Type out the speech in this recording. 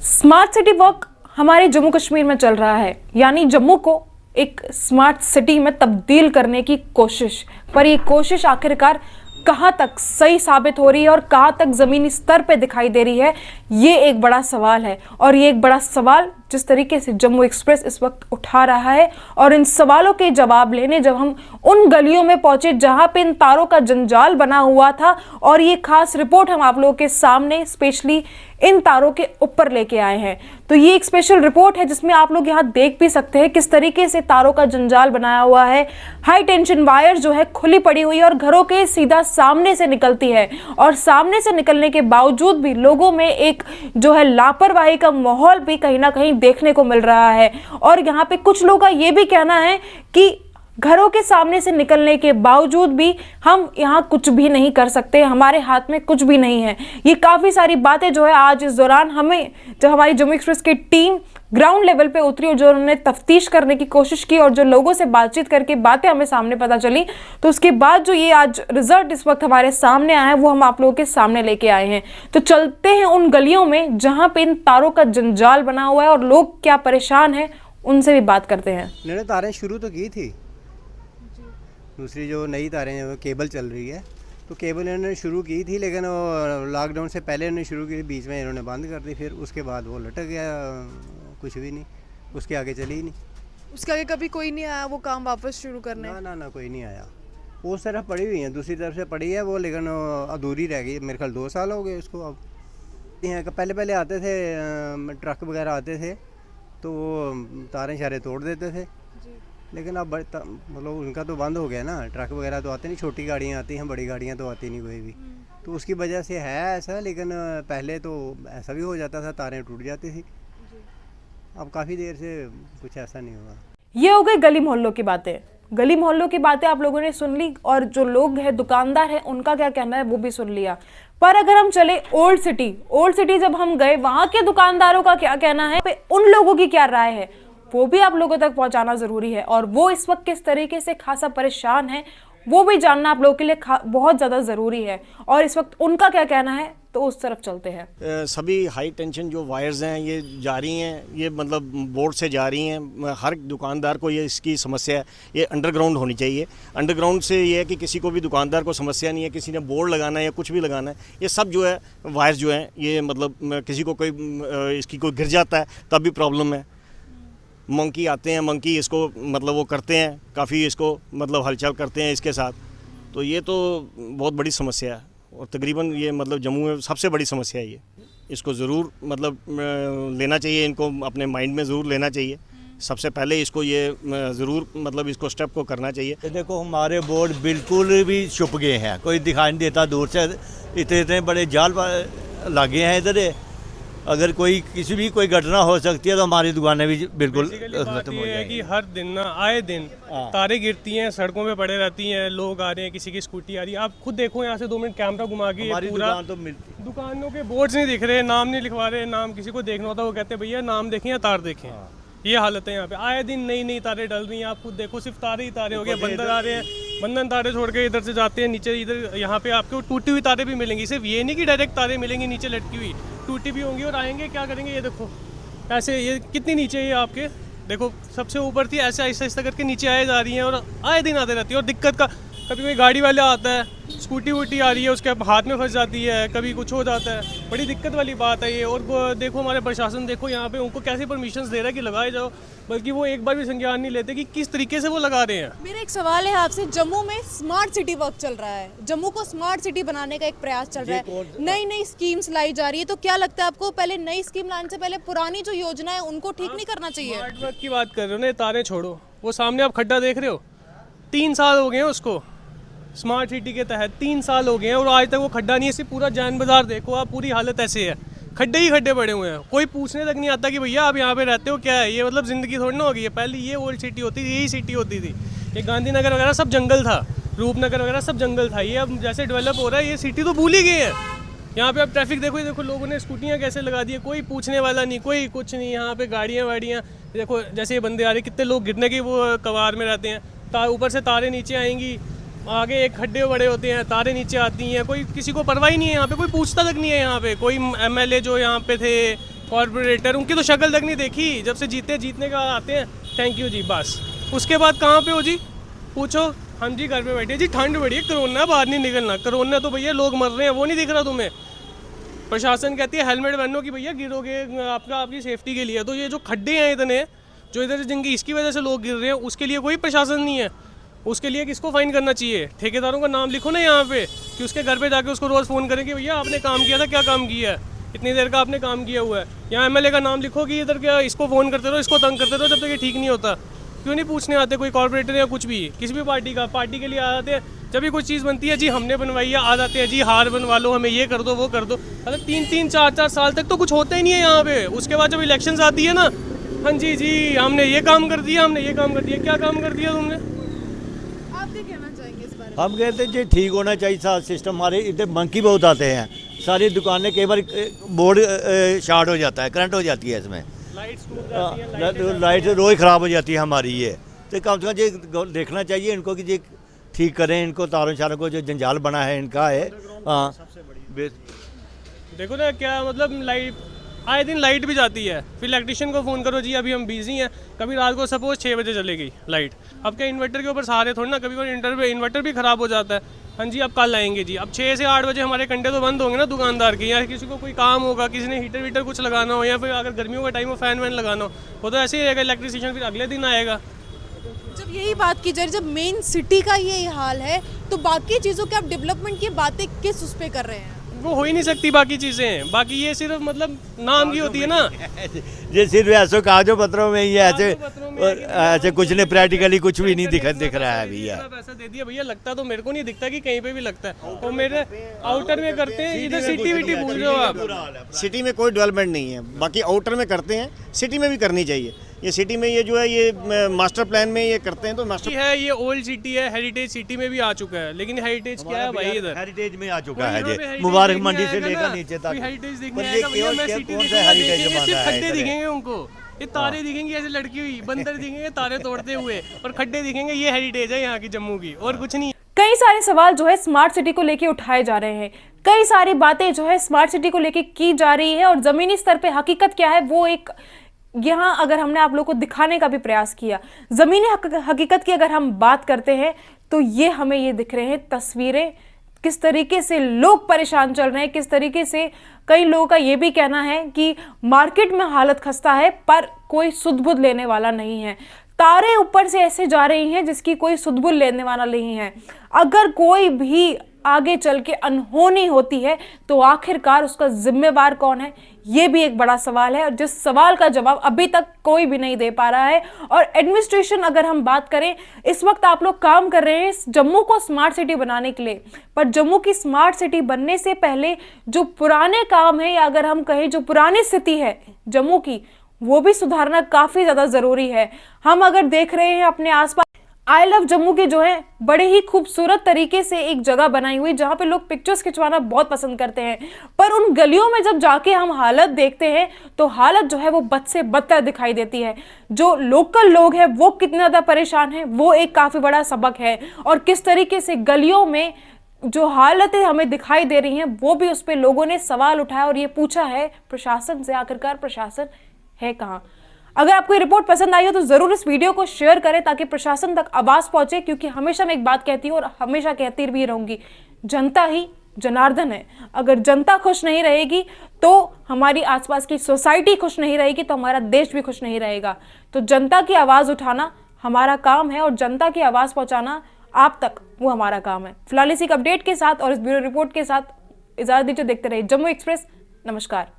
Smart city work हमारे जम्मू कश्मीर में चल रहा है, यानी जम्मू को एक स्मार्ट सिटी में तब्दील करने की कोशिश। पर ये कोशिश आखिरकार कहाँ तक सही साबित हो रही है और कहाँ तक ज़मीनी स्तर पे दिखाई दे रही है, ये एक बड़ा सवाल है। और ये एक बड़ा सवाल जिस तरीके से जम्मू एक्सप्रेस इस वक्त उठा रहा है, और इन सवालों के जवाब लेने जब हम उन गलियों में पहुंचे जहां पे इन तारों का जंजाल बना हुआ था, और ये खास रिपोर्ट हम आप लोगों के सामने स्पेशली इन तारों के ऊपर लेके आए हैं। तो ये एक स्पेशल रिपोर्ट है जिसमें आप लोग यहाँ देख भी सकते हैं किस तरीके से तारों का जंजाल बनाया हुआ है। हाई टेंशन वायर जो है खुली पड़ी हुई है और घरों के सीधा सामने से निकलती है, और सामने से निकलने के बावजूद भी लोगों में एक जो है लापरवाही का माहौल भी कहीं ना कहीं देखने को मिल रहा है। और यहाँ पे कुछ लोगों का ये भी कहना है कि घरों के सामने से निकलने के बावजूद भी हम यहाँ कुछ भी नहीं कर सकते, हमारे हाथ में कुछ भी नहीं है। ये काफ़ी सारी बातें जो है आज इस दौरान हमें, जब हमारी जम्मू एक्सप्रेस की टीम ग्राउंड लेवल पे उतरी और जो उन्होंने तफ्तीश करने की कोशिश की और जो लोगों से बातचीत करके बातें हमें सामने पता चली, तो उसके बाद जो ये आज रिजल्ट इस वक्त हमारे सामने आया है वो हम आप लोगों के सामने लेके आए हैं। तो चलते हैं उन गलियों में जहाँ पे इन तारों का जंजाल बना हुआ है और लोग क्या परेशान हैं, उनसे भी बात करते हैं। इन्होंने तारें शुरू तो की थी, दूसरी जो नई तारें केबल चल रही है, तो केबल इन्होंने शुरू की थी, लेकिन वो लॉकडाउन से पहले इन्होंने शुरू की, बीच में इन्होंने बंद कर दी। फिर उसके बाद वो लटक गया, कुछ भी नहीं, उसके आगे चली ही नहीं। उसके आगे कभी कोई नहीं आया वो काम वापस शुरू करने? ना कोई नहीं आया। वो उस तरफ पड़ी हुई है, दूसरी तरफ से पड़ी है वो, लेकिन अधूरी रह गई। मेरे ख्याल 2 साल हो गए उसको। अब यहाँ पहले आते थे ट्रक वगैरह आते थे तो वो तारें शारे तोड़ देते थे, लेकिन अब मतलब उनका तो बंद हो गया ना। ट्रक वगैरह तो आते नहीं, छोटी गाड़ियाँ आती हैं, बड़ी गाड़ियाँ तो आती नहीं कोई भी। तो उसकी वजह से है ऐसा, लेकिन पहले तो ऐसा भी हो जाता था, तारें टूट जाती थी। अब काफ़ी देर से कुछ ऐसा नहीं हुआ। ये हो गई गली मोहल्लों की बातें। गली मोहल्लों की बातें आप लोगों ने सुन ली, और जो लोग हैं, दुकानदार हैं, उनका क्या कहना है वो भी सुन लिया। पर अगर हम चले ओल्ड सिटी जब हम गए, वहां के दुकानदारों का क्या कहना है, उन लोगों की क्या राय है, वो भी आप लोगों तक पहुंचाना जरूरी है। और वो इस वक्त किस तरीके से खासा परेशान है वो भी जानना आप लोगों के लिए बहुत ज़्यादा ज़रूरी है। और इस वक्त उनका क्या कहना है, तो उस तरफ चलते हैं। सभी हाई टेंशन जो वायर्स हैं ये जा रही हैं, ये मतलब बोर्ड से जा रही हैं। हर दुकानदार को ये इसकी समस्या है, ये अंडरग्राउंड होनी चाहिए। अंडरग्राउंड से ये है कि किसी को भी दुकानदार को समस्या नहीं है, किसी ने बोर्ड लगाना है या कुछ भी लगाना है, ये सब जो है वायर्स जो हैं ये मतलब किसी को कोई इसकी कोई गिर जाता है तब भी प्रॉब्लम है। मंकी आते हैं, मंकी इसको मतलब वो करते हैं, काफ़ी इसको मतलब हलचल करते हैं इसके साथ। तो ये तो बहुत बड़ी समस्या है, और तकरीबन ये मतलब जम्मू में सबसे बड़ी समस्या है ये। इसको ज़रूर मतलब लेना चाहिए, इनको अपने माइंड में ज़रूर लेना चाहिए। सबसे पहले इसको ये ज़रूर मतलब इसको स्टेप को करना चाहिए। देखो हमारे बोर्ड बिल्कुल भी छुप गए हैं, कोई दिखाई नहीं देता दूर से। इतने बड़े जाल लगे हैं इधर, अगर कोई किसी भी कोई घटना हो सकती है तो हमारी दुकानें भी बिल्कुल खत्म हो जाएगी। कि हर दिन ना आए दिन तारें गिरती हैं, सड़कों पे पड़े रहती हैं, लोग आ रहे हैं, किसी की स्कूटी आ रही है। आप खुद देखो यहाँ से 2 मिनट कैमरा घुमा के, पूरा दुकानों के बोर्ड्स नहीं दिख रहे, नाम नहीं लिखवा रहे। नाम किसी को देखना होता है वो कहते हैं भैया नाम देखें या तार देखें। ये हालत है यहाँ पे, आए दिन नई तारें डल रही हैं। आप खुद देखो, सिर्फ तारे ही तारे हो गए। बंदर आ रहे हैं, बंधन तारे छोड़ के इधर से जाते हैं नीचे, इधर यहाँ पे आपको टूटी हुई तारें भी मिलेंगी। सिर्फ ये नहीं कि डायरेक्ट तारें मिलेंगी नीचे लटकी हुई, टूटी भी होंगी। और आएंगे क्या करेंगे, ये देखो ऐसे, ये कितनी नीचे है आपके, देखो सबसे ऊपर थी, ऐसे आहिस्ता आहिस्ता करके नीचे आए जा रही हैं, और आए दिन आते रहती है। और दिक्कत का, कभी कोई गाड़ी वाला आता है, स्कूटी वूटी आ रही है, उसके हाथ में फंस जाती है, कभी कुछ हो जाता है। बड़ी दिक्कत वाली बात है ये। और देखो हमारे प्रशासन, देखो यहाँ पे उनको कैसे परमिशंस दे रहा है कि लगाए जाओ, बल्कि वो एक बार भी संज्ञान नहीं लेते कि किस तरीके से वो लगा रहे हैं। मेरा एक सवाल है आपसे, जम्मू में स्मार्ट सिटी वर्क चल रहा है, जम्मू को स्मार्ट सिटी बनाने का एक प्रयास चल रहा है, नई स्कीम्स लाई जा रही है, तो क्या लगता है आपको पहले नई स्कीम लाने से पहले पुरानी जो योजना है उनको ठीक नहीं करना चाहिए? स्मार्ट वर्क की बात कर रहे हो ना, तारें छोड़ो, वो सामने आप खड्डा देख रहे हो, 3 साल हो गए हैं उसको स्मार्ट सिटी के तहत, 3 साल हो गए हैं और आज तक वो खड्डा नहीं है। सिर्फ पूरा जैन बाजार देखो आप, पूरी हालत ऐसे है, खड्डे ही खड्डे पड़े हुए हैं। कोई पूछने तक नहीं आता कि भैया आप यहाँ पे रहते हो, क्या है ये, मतलब ज़िंदगी थोड़ी ना होगी। पहले ये ओल्ड सिटी होती थी, यही सिटी होती थी। ये गांधीनगर वगैरह सब जंगल था, रूपनगर वगैरह सब जंगल था। ये अब जैसे डेवलप हो रहा है, ये सिटी तो भूल ही गई है। यहाँ पे अब ट्रैफिक देखो लोगों ने स्कूटियाँ कैसे लगा दी है, कोई पूछने वाला नहीं, कोई कुछ नहीं। यहाँ पे गाड़ियाँ वाड़ियाँ देखो, जैसे ये बंदे आ रहे, कितने लोग गिरने के वो कगार में रहते हैं। ऊपर से तारें नीचे आएंगी, आगे एक खड्डे बड़े होते हैं, तारे नीचे आती हैं, कोई किसी को परवाह ही नहीं है। यहाँ पे कोई पूछता तक नहीं है। यहाँ पे कोई एमएलए जो यहाँ पे थे, कॉर्पोरेटर, उनकी तो शक्ल तक नहीं देखी, जब से जीतने का आते हैं थैंक यू जी बस। उसके बाद कहाँ पे हो जी, पूछो। हम जी घर पे बैठे जी, ठंड बड़ी है, कोरोना, बाहर नहीं निकलना। कोरोना तो भैया लोग मर रहे हैं, वो नहीं दिख रहा तुम्हें। प्रशासन कहती है हेलमेट पहनो कि भैया गिरोगे, आपकी सेफ्टी के लिए। तो ये जो खड्डे हैं इतने, जो इधर से जिनकी इसकी वजह से लोग गिर रहे हैं, उसके लिए कोई प्रशासन नहीं है। उसके लिए किसको फाइन करना चाहिए? ठेकेदारों का नाम लिखो ना यहाँ पे, कि उसके घर पे जाके उसको रोज़ फ़ोन करें कि भैया आपने काम किया था, क्या काम किया है, इतनी देर का आपने काम किया हुआ है। यहाँ एमएलए का नाम लिखो कि इधर क्या इसको फ़ोन करते रहो, इसको तंग करते रहो जब तक ये ठीक नहीं होता। क्यों नहीं पूछने आते कोई कॉर्पोरेटर या कुछ भी, किसी भी पार्टी के लिए आ जाते हैं। जब भी कुछ चीज़ बनती है जी हमने बनवाई है, आ जाते हैं जी हार बनवा लो, हमें ये कर दो वो कर दो। मतलब 3-3 4-4 साल तक तो कुछ होता ही नहीं है यहाँ पे। उसके बाद जब इलेक्शंस आती है ना, हाँ जी हमने ये काम कर दिया, हमने ये काम कर दिया। क्या काम कर दिया तुमने? आप क्या कहना चाहेंगे इस बारे में? हम कहते हैं जी ठीक होना चाहिए सारा सिस्टम। हमारे इधर मंकी बहुत आते हैं, सारी दुकानें कई बार बोर्ड शॉर्ट हो जाता है, करंट हो जाती है इसमें, लाइट रोज़ ख़राब हो जाती है हमारी। ये तो कम से कम ये देखना चाहिए इनको कि ये ठीक करें, इनको तारों शारों को जो जंजाल बना है इनका है। हाँ देखो ना क्या मतलब, लाइट आए दिन लाइट भी जाती है, फिर इलेक्ट्रिशियन को फ़ोन करो जी अभी हम बिजी हैं। कभी रात को सपोज 6 बजे चले गई लाइट, अब क्या इन्वर्टर के ऊपर सहारे थोड़ी ना, कभी कभी इन्वर्टर भी ख़राब हो जाता है। हाँ जी अब कल आएंगे जी, अब 6 से 8 बजे हमारे कंडे तो बंद होंगे ना दुकानदार के। या किसी को कोई काम होगा, किसी ने हीटर वीटर कुछ लगाना हो, या फिर अगर गर्मियों का टाइम हो फैन वैन लगाना हो, वो तो ऐसे ही रहेगा। इलेक्ट्रिशियन फिर अगले दिन आएगा। जब यही बात की जाए, जब मेन सिटी का ये हाल है, तो बाकी चीज़ों के आप डेवलपमेंट की बातें किस उस पे कर रहे हैं? वो हो ही नहीं सकती बाकी चीज़ें, बाकी ये सिर्फ मतलब नाम की होती है ना। ये सिर्फ ऐसे कागजों पत्रों में ही है, ऐसे कुछ नहीं, प्रैक्टिकली कुछ भी नहीं दिख रहा है भैया। पैसा दे दिया भैया, लगता तो मेरे को नहीं दिखता कि कहीं पे भी लगता है। और मेरे आउटर में करते हैं, इधर सिटी विटी भूल रहे हो आप। सिटी में कोई डेवलपमेंट नहीं है, बाकी आउटर में करते हैं, सिटी में भी करनी चाहिए। ये सिटी में ये जो है ये मास्टर प्लान में ये करते हैं तो मास्टर है, ये ओल्ड सिटी है, हेरिटेज सिटी में भी आ चुका है। लेकिन हेरिटेज क्या है भाई, इधर हेरिटेज में आ चुका है जी, मुबारक मंडी से लेकर नीचे तक हेरिटेज देखने आएगा भैया। मैं सिटी देखूंगा, सिर्फ खड्डे दिखेंगे उनको, ये तारे दिखेंगी ऐसे लड़की हुई, बंदर दिखेंगे तारे तोड़ते हुए, और खड्डे दिखेंगे। ये हेरिटेज है यहाँ की जम्मू की, और कुछ नहीं। कई सारे सवाल जो है स्मार्ट सिटी को लेके उठाए जा रहे हैं, कई सारी बातें जो है स्मार्ट सिटी को लेके की जा रही है, और जमीनी स्तर पे हकीकत क्या है वो एक यहाँ अगर हमने आप लोगों को दिखाने का भी प्रयास किया। ज़मीनी हकीकत की अगर हम बात करते हैं तो ये हमें ये दिख रहे हैं तस्वीरें, किस तरीके से लोग परेशान चल रहे हैं, किस तरीके से कई लोगों का ये भी कहना है कि मार्केट में हालत खस्ता है पर कोई सुध-बुध लेने वाला नहीं है। तारे ऊपर से ऐसे जा रही हैं जिसकी कोई सुध-बुध लेने वाला नहीं है। अगर कोई भी आगे चल के अनहोनी होती है तो आखिरकार उसका जिम्मेवार कौन है, ये भी एक बड़ा सवाल है, और जिस सवाल का जवाब अभी तक कोई भी नहीं दे पा रहा है। और एडमिनिस्ट्रेशन अगर हम बात करें, इस वक्त आप लोग काम कर रहे हैं जम्मू को स्मार्ट सिटी बनाने के लिए, पर जम्मू की स्मार्ट सिटी बनने से पहले जो पुराने काम है, या अगर हम कहें जो पुरानी स्थिति है जम्मू की, वो भी सुधारना काफ़ी ज़्यादा ज़रूरी है। हम अगर देख रहे हैं अपने आसपास, आई लव जम्मू के जो है बड़े ही खूबसूरत तरीके से एक जगह बनाई हुई जहाँ पे लोग पिक्चर्स खिंचवाना बहुत पसंद करते हैं, पर उन गलियों में जब जाके हम हालत देखते हैं तो हालत जो है वो बद से बदतर दिखाई देती है। जो लोकल लोग हैं वो कितने ज़्यादा परेशान हैं वो एक काफ़ी बड़ा सबक है, और किस तरीके से गलियों में जो हालतें हमें दिखाई दे रही हैं वो भी उस पर लोगों ने सवाल उठाया और ये पूछा है प्रशासन से, आखिरकार प्रशासन है कहाँ। अगर आपको ये रिपोर्ट पसंद आई हो तो ज़रूर इस वीडियो को शेयर करें ताकि प्रशासन तक आवाज़ पहुंचे, क्योंकि हमेशा मैं एक बात कहती हूँ और हमेशा कहती भी रहूँगी, जनता ही जनार्दन है। अगर जनता खुश नहीं रहेगी तो हमारी आसपास की सोसाइटी खुश नहीं रहेगी, तो हमारा देश भी खुश नहीं रहेगा। तो जनता की आवाज़ उठाना हमारा काम है और जनता की आवाज़ पहुँचाना आप तक वो हमारा काम है। फिलहाल इसी अपडेट के साथ और इस ब्यूरो रिपोर्ट के साथ इजाज़त दीजिए। देखते रहिए जम्मू एक्सप्रेस। नमस्कार।